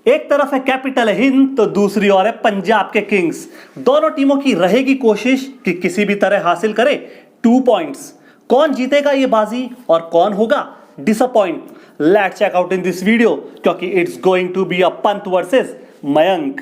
एक तरफ है कैपिटल हिंद तो दूसरी ओर है पंजाब के किंग्स। दोनों टीमों की रहेगी कोशिश कि किसी भी तरह हासिल करे 2 पॉइंट्स। कौन जीतेगा ये बाजी और कौन होगा disappoint, let's check out in this video, क्योंकि it's going to be a Pant versus Mayank.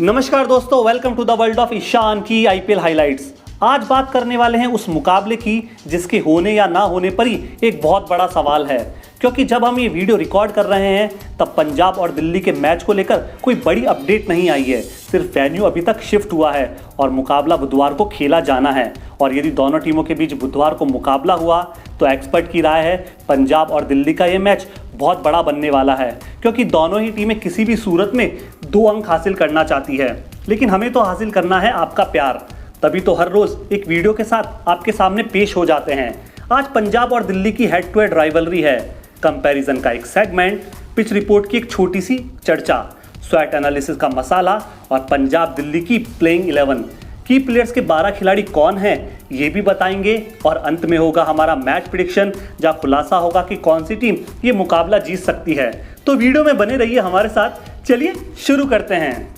नमस्कार दोस्तों, welcome to the world of Ishan की आईपीएल हाइलाइट्स। आज बात करने वाले हैं उस मुकाबले की जिसके होने या ना होने पर ही एक बहुत बड़ा सवाल है, क्योंकि जब हम ये वीडियो रिकॉर्ड कर रहे हैं तब पंजाब और दिल्ली के मैच को लेकर कोई बड़ी अपडेट नहीं आई है। सिर्फ वेन्यू अभी तक शिफ्ट हुआ है और मुकाबला बुधवार को खेला जाना है। और यदि दोनों टीमों के बीच बुधवार को मुकाबला हुआ तो एक्सपर्ट की राय है पंजाब और दिल्ली का ये मैच बहुत बड़ा बनने वाला है, क्योंकि दोनों ही टीमें किसी भी सूरत में 2 अंक हासिल करना चाहती है। लेकिन हमें तो हासिल करना है आपका प्यार, तभी तो हर रोज एक वीडियो के साथ आपके सामने पेश हो जाते हैं। आज पंजाब और दिल्ली की हेड टू हेड राइवलरी है, कंपैरिजन का एक सेगमेंट, पिच रिपोर्ट की एक छोटी सी चर्चा, स्वैट एनालिसिस का मसाला और पंजाब दिल्ली की प्लेइंग 11 की प्लेयर्स के 12 खिलाड़ी कौन हैं ये भी बताएंगे। और अंत में होगा हमारा मैच प्रेडिक्शन, जहां खुलासा होगा कि कौन सी टीम ये मुकाबला जीत सकती है। तो वीडियो में बने रहिए हमारे साथ। चलिए शुरू करते हैं।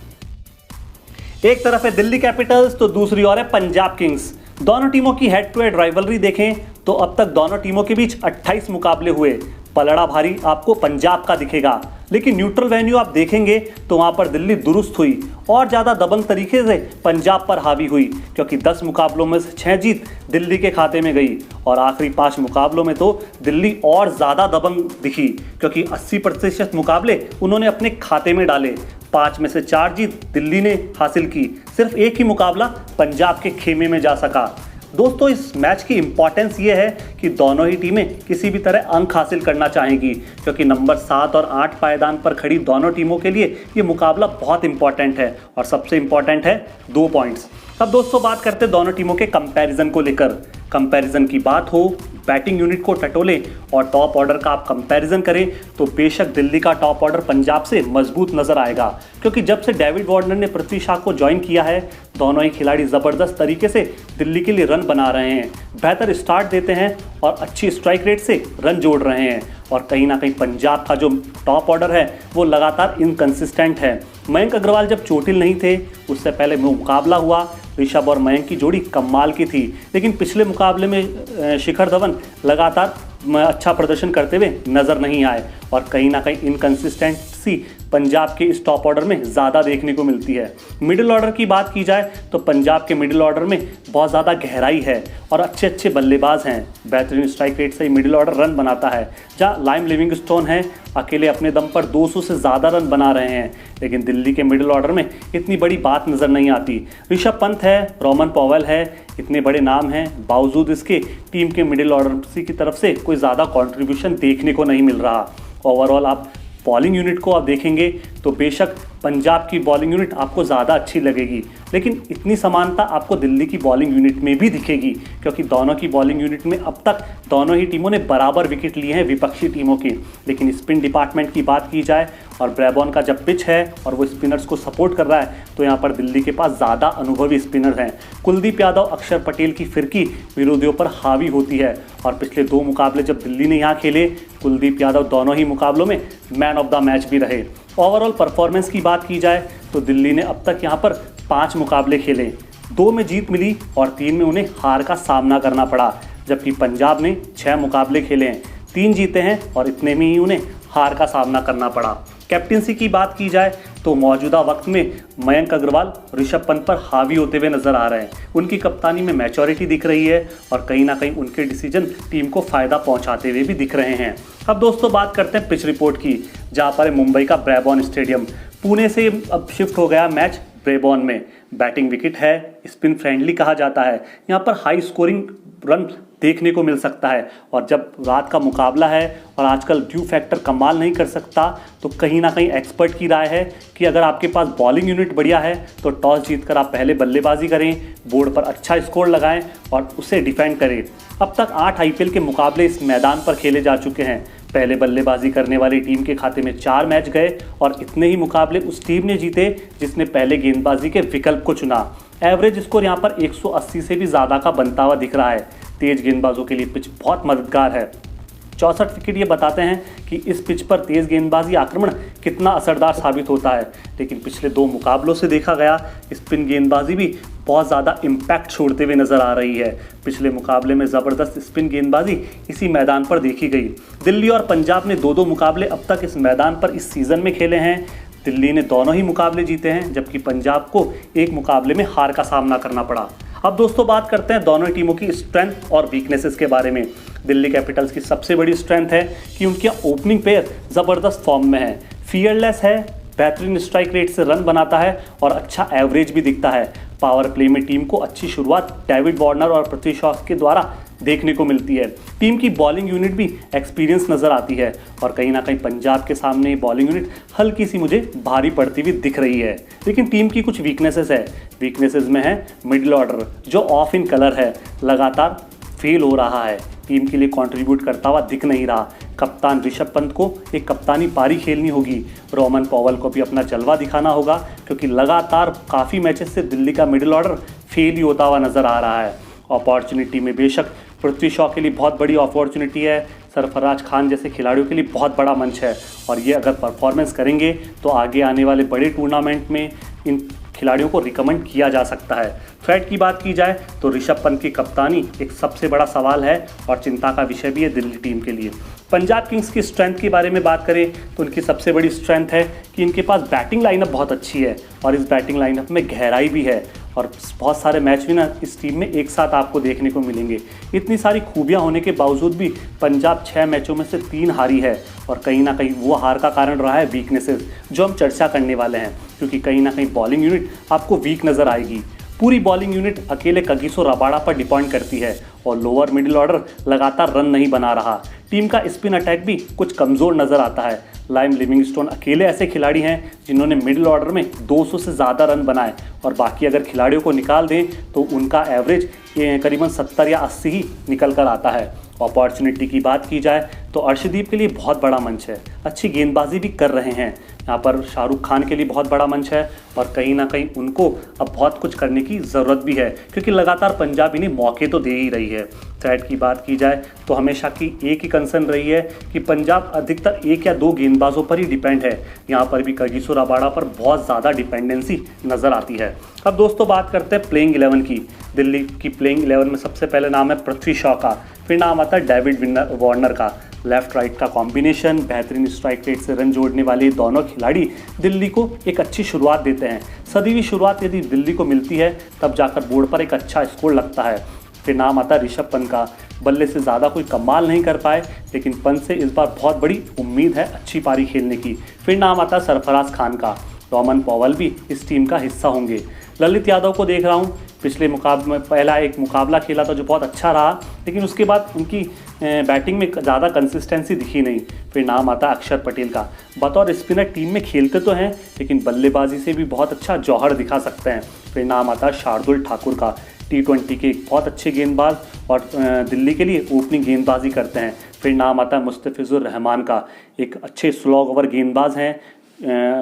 एक तरफ है दिल्ली कैपिटल्स तो दूसरी ओर है पंजाब किंग्स। दोनों टीमों की हेड टू हेड राइवलरी देखें तो अब तक दोनों टीमों के बीच 28 मुकाबले हुए। पलड़ा भारी आपको पंजाब का दिखेगा, लेकिन न्यूट्रल वेन्यू आप देखेंगे तो वहां पर दिल्ली दुरुस्त हुई और ज़्यादा दबंग तरीके से पंजाब पर हावी हुई, क्योंकि 10 मुकाबलों में से 6 जीत दिल्ली के खाते में गई। और आखिरी 5 मुकाबलों में तो दिल्ली और ज़्यादा दबंग दिखी, क्योंकि 80% मुकाबले उन्होंने अपने खाते में डाले। 5 में से 4 जीत दिल्ली ने हासिल की, सिर्फ एक ही मुकाबला पंजाब के खेमे में जा सका। दोस्तों, इस मैच की इंपॉर्टेंस ये है कि दोनों ही टीमें किसी भी तरह अंक हासिल करना चाहेंगी, क्योंकि नंबर 7 और 8 पायदान पर खड़ी दोनों टीमों के लिए ये मुकाबला बहुत इंपॉर्टेंट है और सबसे इंपॉर्टेंट है 2 पॉइंट्स। अब दोस्तों बात करते हैं दोनों टीमों के कंपैरिजन को लेकर। कंपैरिजन की बात हो, बैटिंग यूनिट को टटोलें और टॉप ऑर्डर का आप कंपैरिजन करें तो बेशक दिल्ली का टॉप ऑर्डर पंजाब से मजबूत नजर आएगा, क्योंकि जब से डेविड वार्नर ने पृथ्वी शॉ को ज्वाइन किया है दोनों ही खिलाड़ी ज़बरदस्त तरीके से दिल्ली के लिए रन बना रहे हैं, बेहतर स्टार्ट देते हैं और अच्छी स्ट्राइक रेट से रन जोड़ रहे हैं। और कहीं ना कहीं पंजाब का जो टॉप ऑर्डर है वो लगातार इनकंसिस्टेंट है। मयंक अग्रवाल जब चोटिल नहीं थे उससे पहले मुकाबला हुआ, ऋषभ और मयंक की जोड़ी कमाल की थी, लेकिन पिछले मुकाबले में शिखर धवन लगातार अच्छा प्रदर्शन करते हुए नज़र नहीं आए। और कहीं ना कहीं इनकंसिस्टेंसी पंजाब के इस टॉप ऑर्डर में ज़्यादा देखने को मिलती है। मिडिल ऑर्डर की बात की जाए तो पंजाब के मिडिल ऑर्डर में बहुत ज़्यादा गहराई है और अच्छे अच्छे बल्लेबाज हैं। बेहतरीन स्ट्राइक रेट से ही मिडिल ऑर्डर रन बनाता है, जहाँ लाइम लिविंगस्टोन है अकेले अपने दम पर 200 से ज़्यादा रन बना रहे हैं। लेकिन दिल्ली के मिडिल ऑर्डर में इतनी बड़ी बात नज़र नहीं आती। ऋषभ पंत है, रोमन पॉवेल है, इतने बड़े नाम हैं, बावजूद इसके टीम के मिडिल ऑर्डर की तरफ से कोई ज़्यादा कंट्रीब्यूशन देखने को नहीं मिल रहा। ओवरऑल आप बॉलिंग यूनिट को आप देखेंगे तो बेशक पंजाब की बॉलिंग यूनिट आपको ज़्यादा अच्छी लगेगी, लेकिन इतनी समानता आपको दिल्ली की बॉलिंग यूनिट में भी दिखेगी, क्योंकि दोनों की बॉलिंग यूनिट में अब तक दोनों ही टीमों ने बराबर विकेट लिए हैं विपक्षी टीमों के। लेकिन स्पिन डिपार्टमेंट की बात की जाए और ब्रेबॉन का जब पिच है और वो स्पिनर्स को सपोर्ट कर रहा है तो यहाँ पर दिल्ली के पास ज़्यादा अनुभवी स्पिनर हैं। कुलदीप यादव, अक्षर पटेल की फिरकी विरोधियों पर हावी होती है और पिछले 2 मुकाबले जब दिल्ली ने यहाँ खेले कुलदीप यादव दोनों ही मुकाबलों में मैन ऑफ द मैच भी रहे। ओवरऑल परफॉर्मेंस की बात की जाए तो दिल्ली ने अब तक यहाँ पर 5 मुकाबले खेले, 2 में जीत मिली और 3 में उन्हें हार का सामना करना पड़ा, जबकि पंजाब ने 6 मुकाबले खेले हैं, 3 जीते हैं और इतने में ही उन्हें हार का सामना करना पड़ा। कैप्टेंसी की बात की जाए तो मौजूदा वक्त में मयंक अग्रवाल ऋषभ पंत पर हावी होते हुए नजर आ रहे हैं। उनकी कप्तानी में मैच्योरिटी दिख रही है और कहीं ना कहीं उनके डिसीजन टीम को फ़ायदा पहुंचाते हुए भी दिख रहे हैं। अब दोस्तों बात करते हैं पिच रिपोर्ट की, जहां पर मुंबई का ब्रेबॉर्न स्टेडियम। पुणे से अब शिफ्ट हो गया मैच ब्रेबॉर्न में। बैटिंग विकेट है, स्पिन फ्रेंडली कहा जाता है, यहाँ पर हाई स्कोरिंग रन देखने को मिल सकता है। और जब रात का मुकाबला है और आजकल ड्यू फैक्टर कमाल नहीं कर सकता तो कहीं ना कहीं एक्सपर्ट की राय है कि अगर आपके पास बॉलिंग यूनिट बढ़िया है तो टॉस जीतकर आप पहले बल्लेबाजी करें, बोर्ड पर अच्छा स्कोर लगाएं और उसे डिफेंड करें। अब तक 8 आईपीएल के मुकाबले इस मैदान पर खेले जा चुके हैं। पहले बल्लेबाजी करने वाली टीम के खाते में 4 मैच गए और इतने ही मुकाबले उस टीम ने जीते जिसने पहले गेंदबाजी के विकल्प को चुना। एवरेज स्कोर यहाँ पर 180 से भी ज़्यादा का बनता हुआ दिख रहा है। तेज गेंदबाजों के लिए पिच बहुत मददगार है। 64 विकेट ये बताते हैं कि इस पिच पर तेज़ गेंदबाजी आक्रमण कितना असरदार साबित होता है। लेकिन पिछले 2 मुकाबलों से देखा गया स्पिन गेंदबाजी भी बहुत ज़्यादा इम्पैक्ट छोड़ते हुए नजर आ रही है। पिछले मुकाबले में ज़बरदस्त स्पिन गेंदबाजी इसी मैदान पर देखी गई। दिल्ली और पंजाब ने 2-2 मुकाबले अब तक इस मैदान पर इस सीज़न में खेले हैं। दिल्ली ने दोनों ही मुकाबले जीते हैं, जबकि पंजाब को एक मुकाबले में हार का सामना करना पड़ा। अब दोस्तों बात करते हैं दोनों टीमों की स्ट्रेंथ और वीकनेसेस के बारे में। दिल्ली कैपिटल्स की सबसे बड़ी स्ट्रेंथ है कि उनके ओपनिंग पेयर ज़बरदस्त फॉर्म में है, फियरलेस है, बेहतरीन स्ट्राइक रेट से रन बनाता है और अच्छा एवरेज भी दिखता है। पावर प्ले में टीम को अच्छी शुरुआत डेविड वार्नर और पृथ्वी शॉ के द्वारा देखने को मिलती है। टीम की बॉलिंग यूनिट भी एक्सपीरियंस नज़र आती है और कहीं ना कहीं पंजाब के सामने बॉलिंग यूनिट हल्की सी मुझे भारी पड़ती हुई दिख रही है। लेकिन टीम की कुछ वीकनेसेस है। वीकनेसेस में है मिडिल ऑर्डर जो ऑफ इन कलर है, लगातार फेल हो रहा है, टीम के लिए कंट्रीब्यूट करता हुआ दिख नहीं रहा। कप्तान ऋषभ पंत को एक कप्तानी पारी खेलनी होगी। रोमन पॉवल को भी अपना जलवा दिखाना होगा, क्योंकि लगातार काफ़ी मैचेस से दिल्ली का मिडिल ऑर्डर फेल ही होता हुआ नज़र आ रहा है। अपॉर्चुनिटी में बेशक पृथ्वी शॉ के लिए बहुत बड़ी अपॉर्चुनिटी है, सरफराज खान जैसे खिलाड़ियों के लिए बहुत बड़ा मंच है और ये अगर परफॉर्मेंस करेंगे तो आगे आने वाले बड़े टूर्नामेंट में इन खिलाड़ियों को रिकमेंड किया जा सकता है। थ्रेट की बात की जाए तो ऋषभ पंत की कप्तानी एक सबसे बड़ा सवाल है और चिंता का विषय भी है दिल्ली टीम के लिए। पंजाब किंग्स की स्ट्रेंथ के बारे में बात करें तो उनकी सबसे बड़ी स्ट्रेंथ है कि इनके पास बैटिंग लाइनअप बहुत अच्छी है और इस बैटिंग लाइनअप में गहराई भी है और बहुत सारे मैच भी ना इस टीम में एक साथ आपको देखने को मिलेंगे। इतनी सारी खूबियां होने के बावजूद भी पंजाब 6 मैचों में से 3 हारी है और कहीं ना कहीं वो हार का कारण रहा है वीकनेसेस, जो हम चर्चा करने वाले हैं। क्योंकि कहीं ना कहीं बॉलिंग यूनिट आपको वीक नज़र आएगी। पूरी बॉलिंग यूनिट अकेले कगिसो रबाड़ा पर डिपेंड करती है और लोअर मिडिल ऑर्डर लगातार रन नहीं बना रहा। टीम का स्पिन अटैक भी कुछ कमज़ोर नज़र आता है। लाइम लिविंगस्टोन अकेले ऐसे खिलाड़ी हैं जिन्होंने मिडिल ऑर्डर में 200 से ज़्यादा रन बनाए और बाकी अगर खिलाड़ियों को निकाल दें तो उनका एवरेज करीबन 70 या 80 ही निकल कर आता है। अपॉर्चुनिटी की बात की जाए तो अर्शदीप के लिए बहुत बड़ा मंच है, अच्छी गेंदबाजी भी कर रहे हैं। यहाँ पर शाहरुख खान के लिए बहुत बड़ा मंच है और कहीं ना कहीं उनको अब बहुत कुछ करने की ज़रूरत भी है, क्योंकि लगातार पंजाब इन्हें मौके तो दे ही रही है। थ्रेट की बात की जाए तो हमेशा की एक ही कंसर्न रही है कि पंजाब अधिकतर 1 या 2 गेंदबाजों पर ही डिपेंड है। यहाँ पर भी कगिसो रबाड़ा पर बहुत ज़्यादा डिपेंडेंसी नज़र आती है। अब दोस्तों बात करते हैं प्लेइंग 11 की। दिल्ली की प्लेइंग 11 में सबसे पहले नाम है पृथ्वी शॉ का, फिर नाम आता है डेविड वार्नर का। लेफ्ट राइट का कॉम्बिनेशन, बेहतरीन स्ट्राइक रेट से रन जोड़ने वाले दोनों खिलाड़ी दिल्ली को एक अच्छी शुरुआत देते हैं। सदी शुरुआत यदि दिल्ली को मिलती है तब जाकर बोर्ड पर एक अच्छा स्कोर लगता है। फिर नाम आता है ऋषभ पंत का। बल्ले से ज़्यादा कोई कमाल नहीं कर पाए, लेकिन पंत से इस बार बहुत बड़ी उम्मीद है अच्छी पारी खेलने की। फिर नाम आता है सरफराज खान का। रोमन पॉवल भी इस टीम का हिस्सा होंगे। ललित यादव को देख रहा हूँ, पिछले मुकाबले में पहला एक मुकाबला खेला था जो बहुत अच्छा रहा, लेकिन उसके बाद उनकी बैटिंग में ज़्यादा कंसिस्टेंसी दिखी नहीं। फिर नाम आता है अक्षर पटेल का। बतौर स्पिनर टीम में खेलते तो हैं, लेकिन बल्लेबाजी से भी बहुत अच्छा जौहर दिखा सकते हैं। फिर नाम आता है शार्दुल ठाकुर का। T20 के एक बहुत अच्छे गेंदबाज और दिल्ली के लिए ओपनिंग गेंदबाजी करते हैं। फिर नाम आता है मुस्तफिजुर रहमान का, एक अच्छे स्लो ओवर गेंदबाज हैं।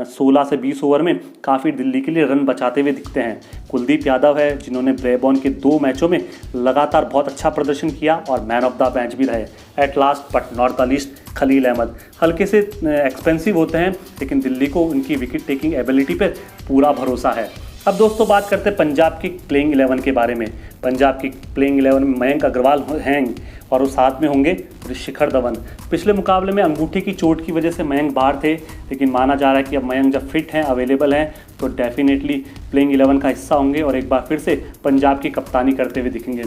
16 से 20 ओवर में काफ़ी दिल्ली के लिए रन बचाते हुए दिखते हैं। कुलदीप यादव है जिन्होंने ब्रेबॉर्न के 2 मैचों में लगातार बहुत अच्छा प्रदर्शन किया और मैन ऑफ द मैच भी रहे। At last but not the least Khalil Ahmed. हल्के से एक्सपेंसिव होते हैं, लेकिन दिल्ली को उनकी विकेट टेकिंग एबिलिटी पर पूरा भरोसा है। अब दोस्तों बात करते हैं पंजाब की प्लेइंग 11 के बारे में। पंजाब की प्लेइंग 11 में मयंक अग्रवाल हैं और उस साथ में होंगे शिखर धवन। पिछले मुकाबले में अंगूठे की चोट की वजह से मयंक बाहर थे, लेकिन माना जा रहा है कि अब मयंक जब फिट हैं, अवेलेबल हैं, तो डेफिनेटली प्लेइंग 11 का हिस्सा होंगे और एक बार फिर से पंजाब की कप्तानी करते हुए दिखेंगे।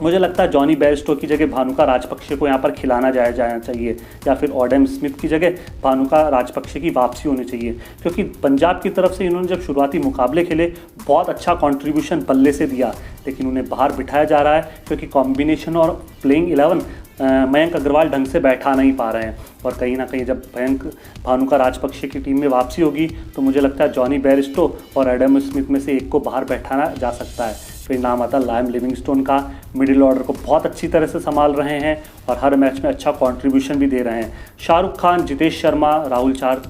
मुझे लगता है जॉनी बेयरस्टो की जगह भानुका राजपक्षे को यहाँ पर खिलाना जाना चाहिए, या फिर ऑडेम स्मिथ की जगह भानुका राजपक्षे की वापसी होनी चाहिए, क्योंकि पंजाब की तरफ से इन्होंने जब शुरुआती मुकाबले खेले बहुत अच्छा कंट्रीब्यूशन बल्ले से दिया, लेकिन उन्हें बाहर बिठाया जा रहा है क्योंकि कॉम्बिनेशन और प्लेइंग 11 मयंक अग्रवाल ढंग से बैठा नहीं पा रहे हैं। और कहीं ना कहीं जब भानुका राजपक्षे की टीम में वापसी होगी तो मुझे लगता है जॉनी बेयरस्टो और एडम स्मिथ में से एक को बाहर बैठाना जा सकता है। फिर नाम आता है लाइम लिविंगस्टोन का। मिडिल ऑर्डर को बहुत अच्छी तरह से संभाल रहे हैं और हर मैच में अच्छा कंट्रीब्यूशन भी दे रहे हैं। शाहरुख खान, जितेश शर्मा, राहुल चार,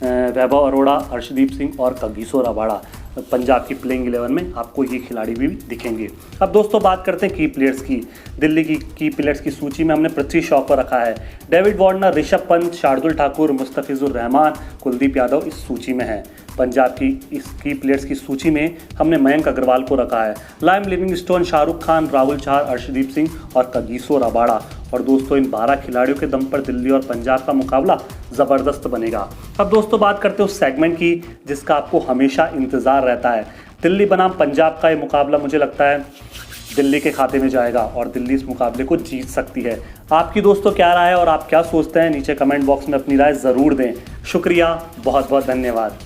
वैभव अरोड़ा, अर्शदीप सिंह और कगिसो रबाड़ा। पंजाब की प्लेइंग 11 में आपको ये खिलाड़ी भी दिखेंगे। अब दोस्तों बात करते हैं की प्लेयर्स की। दिल्ली की प्लेयर्स की सूची में हमने पृथ्वी शॉ को रखा है। डेविड वार्नर, ऋषभ पंत, शार्दुल ठाकुर, मुस्तफिजुर रहमान, कुलदीप यादव इस सूची में है। पंजाब की इस की प्लेयर्स की सूची में हमने मयंक अग्रवाल को रखा है। लाइम लिविंगस्टोन, शाहरुख खान, राहुल चहर, अर्शदीप सिंह और कगिसो रबाड़ा। और दोस्तों इन 12 खिलाड़ियों के दम पर दिल्ली और पंजाब का मुकाबला ज़बरदस्त बनेगा। अब दोस्तों बात करते हैं उस सेगमेंट की जिसका आपको हमेशा इंतज़ार रहता है। दिल्ली बनाम पंजाब का ये मुकाबला मुझे लगता है दिल्ली के खाते में जाएगा और दिल्ली इस मुकाबले को जीत सकती है। आपकी दोस्तों क्या राय है और आप क्या सोचते हैं, नीचे कमेंट बॉक्स में अपनी राय ज़रूर दें। शुक्रिया, बहुत बहुत धन्यवाद।